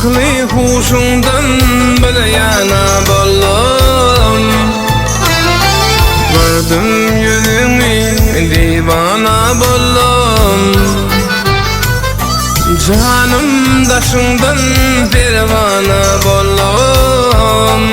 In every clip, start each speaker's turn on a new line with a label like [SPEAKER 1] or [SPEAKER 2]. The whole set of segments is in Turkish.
[SPEAKER 1] Aklı huşundan belayana bollum. Gördüm yüzünü divana bollum. Canım daşından pervana bollum.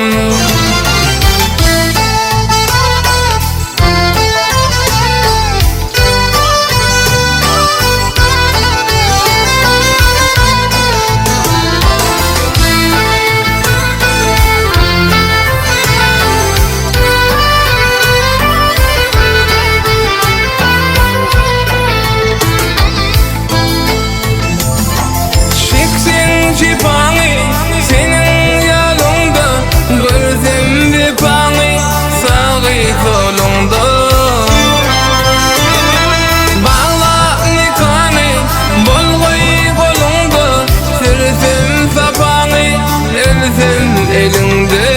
[SPEAKER 1] Elinde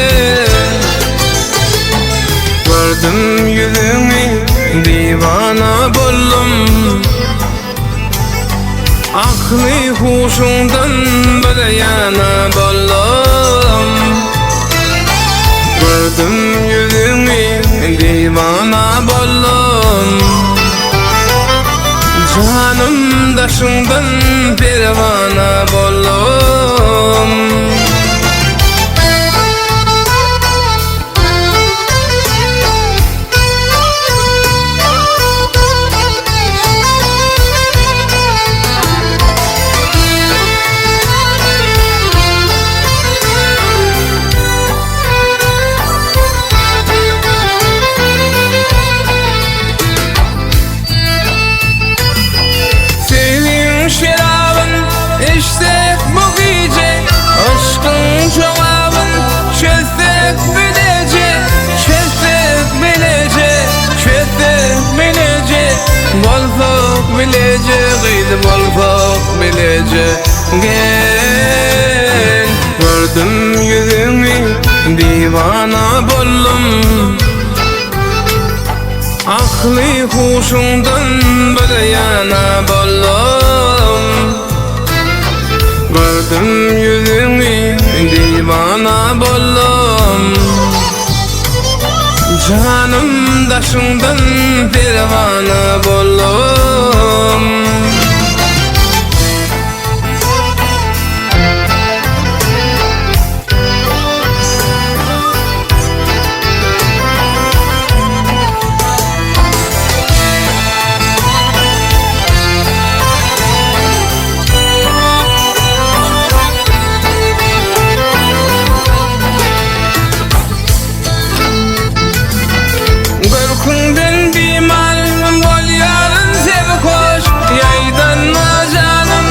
[SPEAKER 1] gördüm yüzünü divana bollum. Aklı huşundan belayana bollum. Gördüm yüzünü divana bollum. Canım daşından pervana bollum. Bolfok bilece gel. Gördüm yüzünü divana bollum. Aklı huşundan belayana bollum. Gördüm yüzünü divana bollum. Canım daşından pervana bollum. Görkünden bimal bol yarın sev koş. Yaydanma canım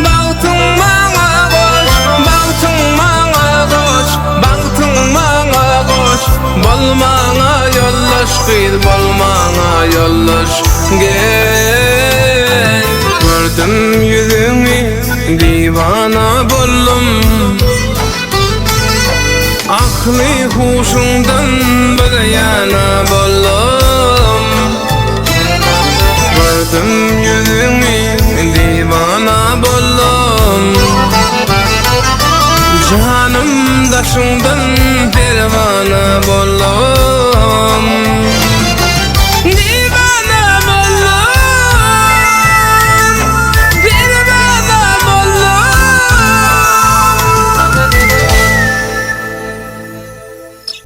[SPEAKER 1] baktın bana koş. Baktın bana koş. Baktın bana koş. Bolmana yollaş kıydı, bolmana yollaş gel. Gördüm yüzünü divana bollum. Aklı huşundan belayana bollum. Gördüm yüzünü